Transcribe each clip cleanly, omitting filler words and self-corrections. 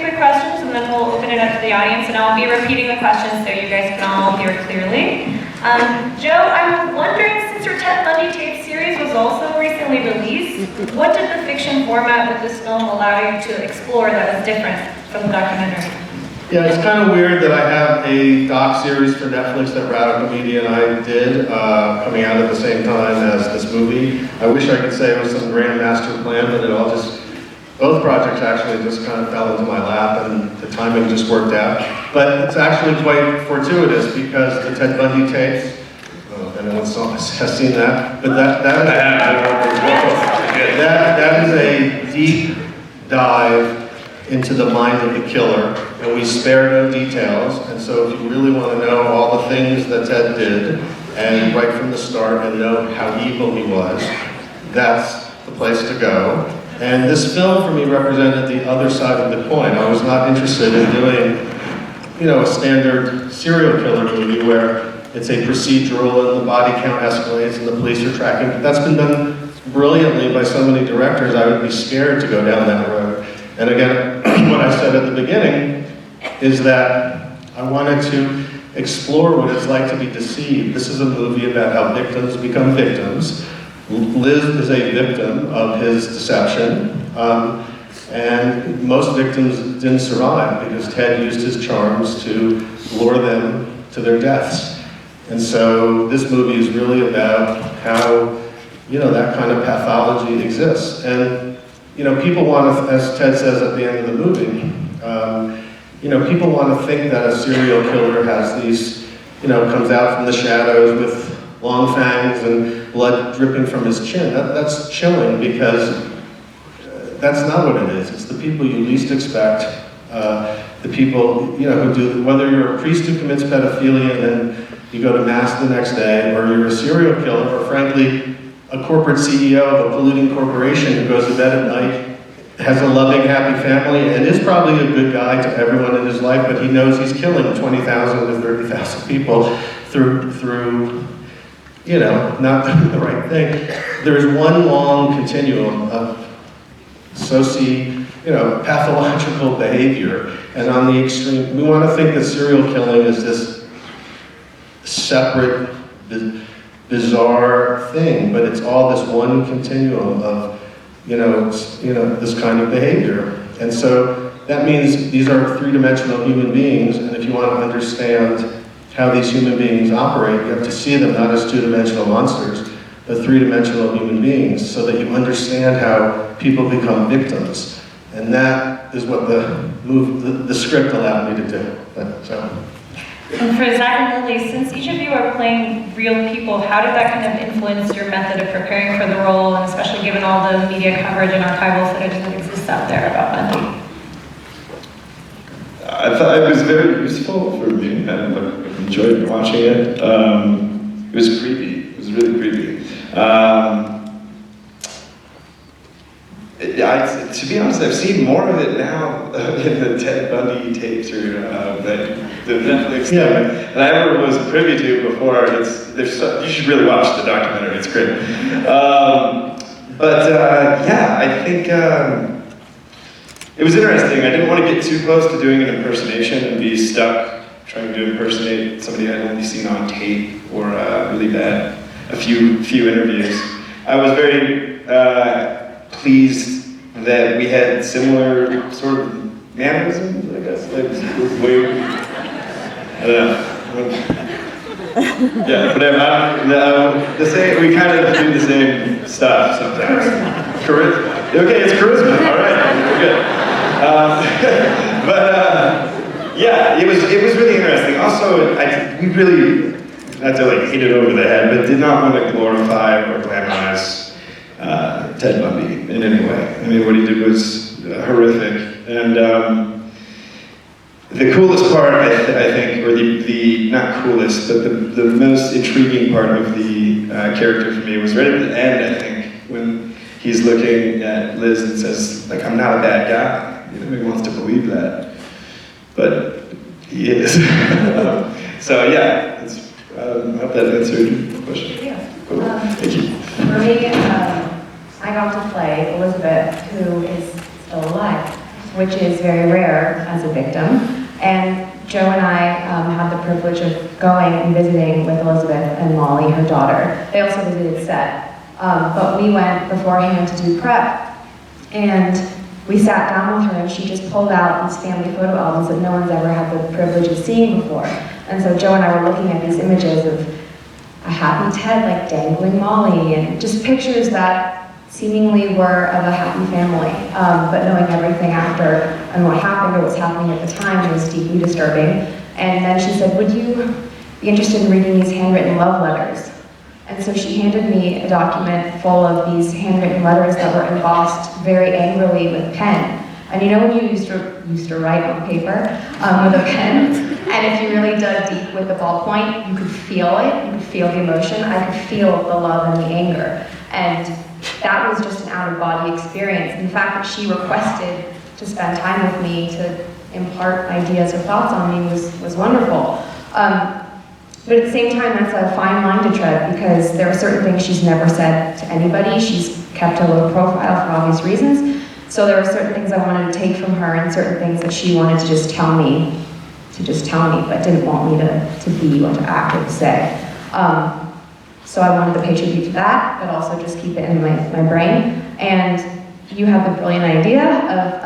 quick questions, and then we'll open it up to the audience, and I'll be repeating the questions so you guys can all hear clearly. Joe, I'm wondering, since your Ted Bundy tape series was also recently released, what did the fiction format with this film allow you to explore that was different from the documentary? Yeah, it's kind of weird that I have a doc series for Netflix that Radical Media and I did, coming out at the same time as this movie. I wish I could say it was some grand master plan, but it all just, both projects actually just kind of fell into my lap and the timing just worked out. But it's actually quite fortuitous because the Ted Bundy tapes, anyone has seen that, but that is a deep dive into the mind of the killer, and we spare no details. And so if you really want to know all the things that Ted did, and right from the start and know how evil he was, that's the place to go. And this film for me represented the other side of the coin. I was not interested in doing, a standard serial killer movie where it's a procedural and the body count escalates and the police are tracking. That's been done brilliantly by so many directors. I would be scared to go down that road. And again, what I said at the beginning is that I wanted to explore what it's like to be deceived. This is a movie about how victims become victims. Liz is a victim of his deception, and most victims didn't survive because Ted used his charms to lure them to their deaths. And so this movie is really about how, that kind of pathology exists. And people want to, as Ted says at the end of the movie, people want to think that a serial killer has these, comes out from the shadows with long fangs and blood dripping from his chin. That's chilling because that's not what it is. It's the people you least expect, the people, who do, whether you're a priest who commits pedophilia and then you go to mass the next day, or you're a serial killer, or frankly, a corporate CEO of a polluting corporation who goes to bed at night, has a loving, happy family, and is probably a good guy to everyone in his life, but he knows he's killing 20,000 to 30,000 people through not doing the right thing. There's one long continuum of pathological behavior, and on the extreme, we want to think that serial killing is this separate, bizarre thing, but it's all this one continuum of, this kind of behavior. And so that means these are three-dimensional human beings, and if you want to understand how these human beings operate, you have to see them not as two-dimensional monsters, but three-dimensional human beings, so that you understand how people become victims. And that is what the script allowed me to do. And for Zac and Lily, since each of you are playing real people, how did that kind of influence your method of preparing for the role, and especially given all the media coverage and archival footage that exists out there about Bundy? I thought it was very useful for me, and I enjoyed watching it. It was creepy. It was really creepy. To be honest, I've seen more of it now in the Ted Bundy tapes or the Netflix thing than I ever was privy to before. You should really watch the documentary. It's great. I think it was interesting. I didn't want to get too close to doing an impersonation and be stuck trying to impersonate somebody I'd only seen on tape or really bad a few interviews. I was very pleased that we had similar sort of mannerisms, I guess. Like, I don't know. Yeah, whatever. We kind of do the same stuff sometimes. Charisma. Okay, it's charisma. All right, we're good. It was really interesting. Also, we really, not to hit it over the head, but did not want to glorify or glamorize Ted Bundy in any way. I mean, what he did was horrific. And the coolest part, I think, or the not coolest, but the most intriguing part of the character for me was right at the end, I think, when he's looking at Liz and says, like, I'm not a bad guy. He wants to believe that. But he is. So yeah, I hope that answered your question. Yeah. Cool. Thank you. For me, I got to play Elizabeth, who is still alive. which is very rare as a victim. And Joe and I had the privilege of going and visiting with Elizabeth and Molly, her daughter. They also visited set. But we went beforehand to do prep, and we sat down with her and she just pulled out these family photo albums that no one's ever had the privilege of seeing before. And so Joe and I were looking at these images of a happy Ted like dangling Molly, and just pictures that seemingly were of a happy family, but knowing everything after and what happened or what's happening at the time was deeply disturbing. And then she said, would you be interested in reading these handwritten love letters? And so she handed me a document full of these handwritten letters that were embossed very angrily with pen. And you know when you used to write on paper with a pen, and if you really dug deep with the ballpoint, you could feel it, you could feel the emotion. I could feel the love and the anger. And that was just an out-of-body experience. And the fact that she requested to spend time with me to impart ideas or thoughts on me was wonderful. But at the same time, that's a fine line to tread, because there are certain things she's never said to anybody. She's kept a low profile for obvious reasons. So there were certain things I wanted to take from her and certain things that she wanted to just tell me, but didn't want me to be or to act or to say. So I wanted to pay tribute to that, but also just keep it in my brain. And you have the brilliant idea of,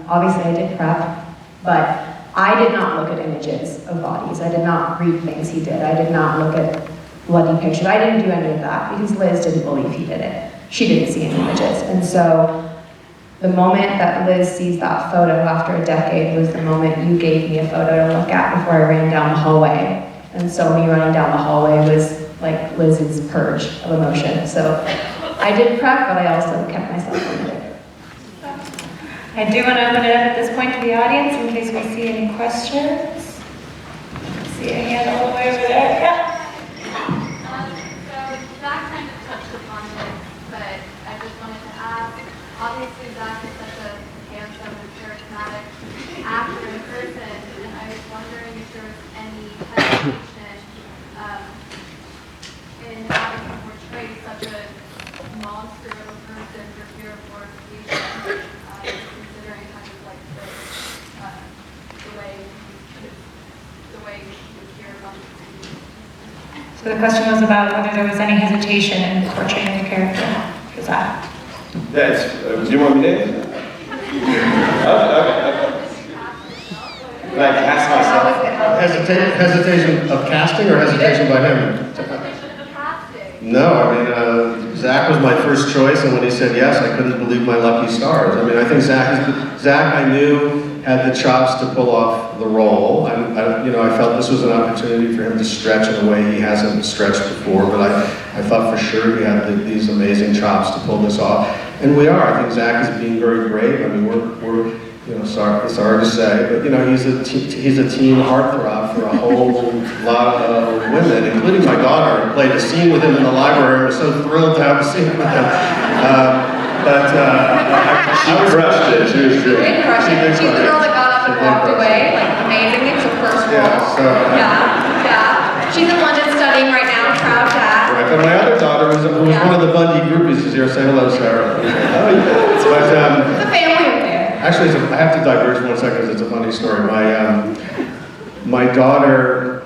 obviously I did prep, but I did not look at images of bodies. I did not read things he did. I did not look at bloody pictures. I didn't do any of that because Liz didn't believe he did it. She didn't see any images. And so the moment that Liz sees that photo after a decade was the moment you gave me a photo to look at before I ran down the hallway. And so me running down the hallway was like Liz's purge of emotion. So I did prep, but I also kept myself limited. I do want to open it up at this point to the audience in case we see any questions. See a hand all the way over there. Yeah. So Zac kind of touched upon this, but I just wanted to ask, obviously Zac is such a handsome and charismatic actor in person, and I was wondering if there was any hesitation in having him portray such a monster of a person for fear of glorification, considering kind of like the way you hear about the So the question was about whether there was any hesitation in portraying the character. For Zac. Yeah, do you want me to answer that? Okay. Like, ask myself. Hesitation of casting or hesitation by him? No, I mean, Zac was my first choice, and when he said yes, I couldn't believe my lucky stars. I mean, I think Zac I knew had the chops to pull off the role. I felt this was an opportunity for him to stretch in a way he hasn't stretched before, but I thought for sure he had these amazing chops to pull this off. And we are. I think Zac is being very brave. I mean, we're sorry to say, but he's a teen heartthrob for a whole lot of women, including my daughter, who played a scene with him in the library. I was so thrilled to have a scene with him. She crushed it. She was great. She crushed it. She's the girl that got up and walked away, like amazing. It's her first role. Yeah. She's in London studying right now, proud dad. Right, but my other daughter was one of the Bundy groupies. Is here. Say hello, Sarah. The family affair. Actually, I have to diverge for 1 second because it's a funny story. My daughter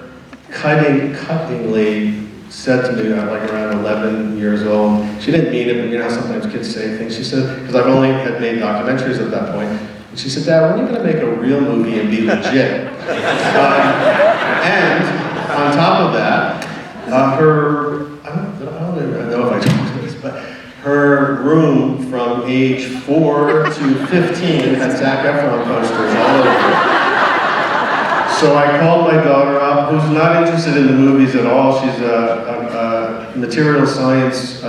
cuttingly said to me, like around 11 years old, she didn't mean it, but you know how sometimes kids say things. She said, because I've only had made documentaries at that point, and she said, Dad, when are you going to make a real movie and be legit? And on top of that, I don't even know if I told you this, but her room from age 4 to 15 had Zac Efron posters all over it. So I called my daughter up, who's not interested in the movies at all. She's a material science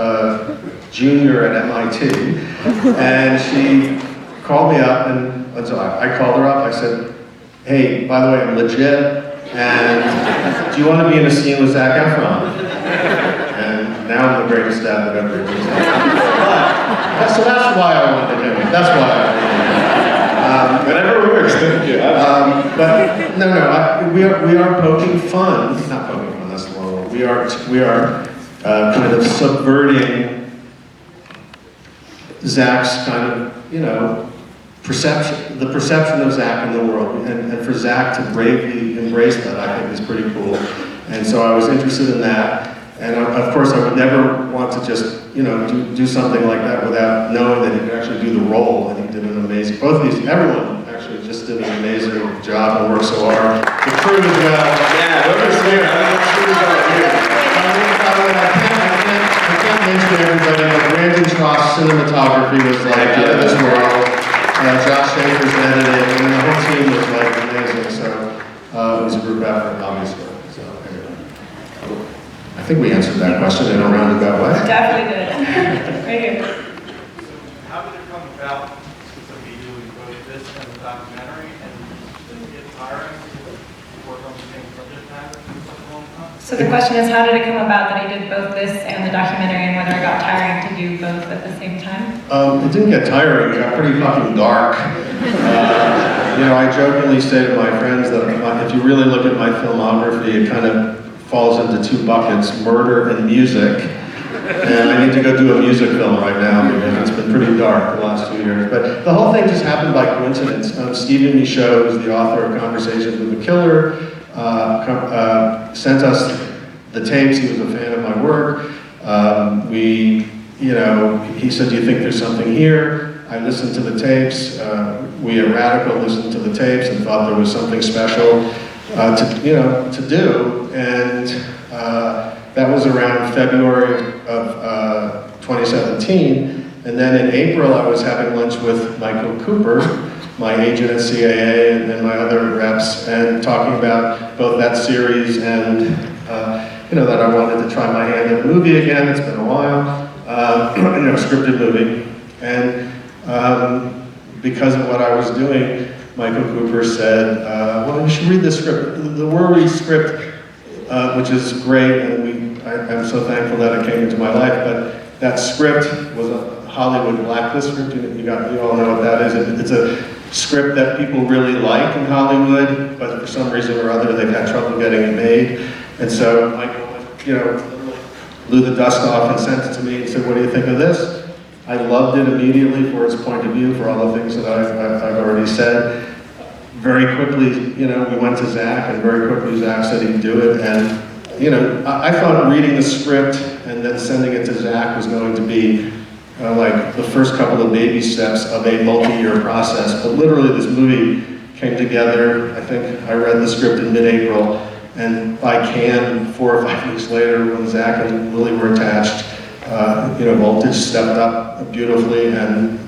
junior at MIT. And she called me up, and so I called her up. I said, hey, by the way, I'm legit, and do you want to be in a scene with Zac Efron? And now I'm the greatest dad that ever existed. So that's why I wanted him. That's why I wanted him. Whatever works, thank you. But no, we are poking fun. Not poking fun. That's the wrong word. We are kind of subverting Zac's kind of the perception of Zac in the world, and for Zac to bravely embrace that, I think is pretty cool. And so I was interested in that, and of course I would never want to just, do something like that without knowing that he could actually do the role, and he did an amazing, everyone actually just did an amazing job and worked so hard. The crew as well. Yeah, whoever's here, I can't mention everybody, but Brandon Tross cinematography was like out of this world. Josh Schaefer's editing, and the whole team was like amazing, so it was a group effort, obviously. So anyway, I think we answered that question in a roundabout way. Definitely did. Right here. How did it come about to be doing both this and the documentary, and did it get tiring to work on the same subject matter for such a long time? So the question is, how did it come about that he did both this and the documentary, and whether it got tiring to do both at the same time? It didn't get tiring, it got pretty fucking dark. I jokingly say to my friends that if you really look at my filmography, it kind of falls into two buckets, murder and music. And I need to go do a music film right now because it's been pretty dark the last 2 years. But the whole thing just happened by coincidence. Stephen Michaud, who's the author of Conversations with the Killer, sent us the tapes. He was a fan of my work. He said, "Do you think there's something here?" I listened to the tapes. We at Radical listened to the tapes and thought there was something special to do. And that was around February of 2017. And then in April, I was having lunch with Michael Cooper, my agent at CAA, and my other reps, and talking about both that series and that I wanted to try my hand at a movie again. It's been a while, scripted movie. And because of what I was doing, Michael Cooper said, well, you should read this script. The Worry script, which is great, and I'm so thankful that it came into my life, but that script was a Hollywood blacklist script. You all know what that is. It's a script that people really like in Hollywood, but for some reason or other, they've had trouble getting it made. And so Michael, blew the dust off and sent it to me and said, "What do you think of this?" I loved it immediately for its point of view, for all the things that I've already said. Very quickly, we went to Zac, and very quickly Zac said he'd do it. And, I thought reading the script and then sending it to Zac was going to be like the first couple of baby steps of a multi-year process. But literally this movie came together. I think I read the script in mid-April, and by Cannes, 4 or 5 weeks later, when Zac and Lily were attached, Voltage stepped up beautifully and,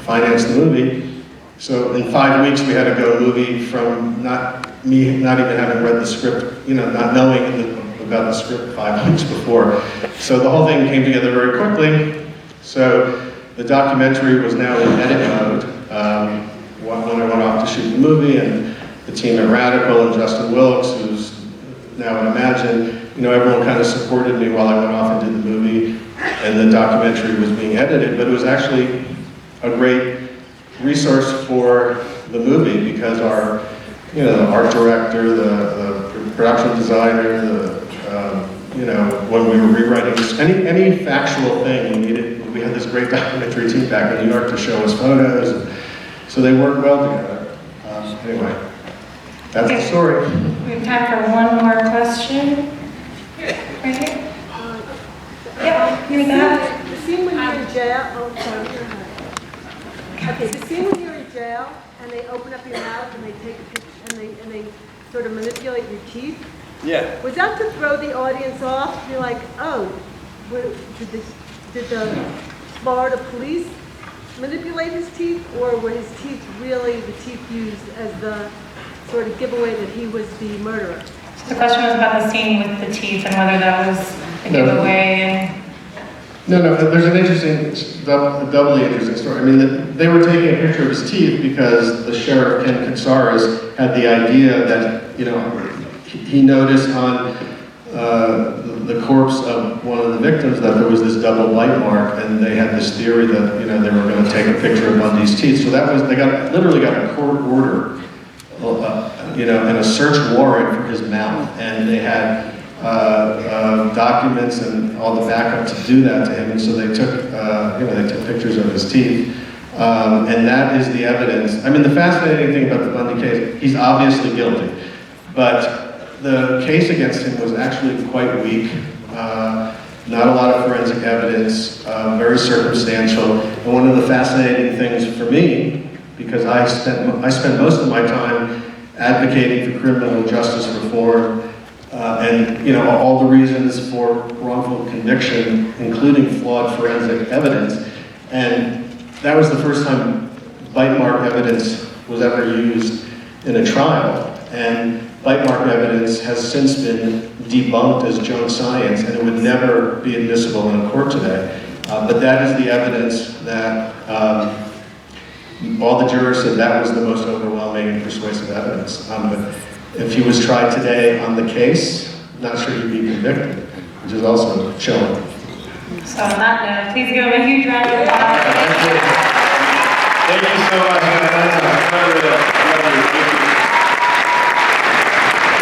financed the movie. So in 5 weeks, we had to go movie from not even having read the script, not knowing about the script 5 weeks before. So the whole thing came together very quickly. So the documentary was now in edit mode when I went off to shoot the movie, and the team at Radical and Justin Wilkes, who's now at Imagine, everyone kind of supported me while I went off and did the movie, and the documentary was being edited. But it was actually a great resource for the movie because our, the art director, the production designer, when we were rewriting this, any factual thing we needed, we had this great documentary team back in New York to show us photos, and so they worked well together. Anyway, that's the story. We have time for one more question. Right here. Yeah, you're that. The scene when you're in jail, okay, the scene when you're in jail and they open up your mouth and they take a picture and they sort of manipulate your teeth. Yeah. Was that to throw the audience off? You're like, oh, did the Florida police manipulate his teeth, or were his teeth really the teeth used as the sort of giveaway that he was the murderer? So the question was about the scene with the teeth and whether that was a giveaway and... No, there's an interesting, doubly interesting story. I mean, they were taking a picture of his teeth because the sheriff, Ken Katsaris, had the idea that, he noticed on the corpse of one of the victims that there was this double bite mark, and they had this theory that, they were going to take a picture of Bundy's teeth. So they literally got a court order, and a search warrant for his mouth, and they had documents and all the backup to do that to him, and so they took, they took pictures of his teeth. And that is the evidence. I mean, the fascinating thing about the Bundy case, he's obviously guilty, but the case against him was actually quite weak. Not a lot of forensic evidence, very circumstantial. And one of the fascinating things for me, because I spent most of my time advocating for criminal justice reform, and all the reasons for wrongful conviction, including flawed forensic evidence. And that was the first time bite mark evidence was ever used in a trial. And bite mark evidence has since been debunked as junk science, and it would never be admissible in a court today. But that is the evidence that all the jurors said that was the most overwhelming and persuasive evidence. But if he was tried today on the case, not sure he'd be convicted, which is also chilling. So on that note, please give him a huge round of applause. Thank you so much.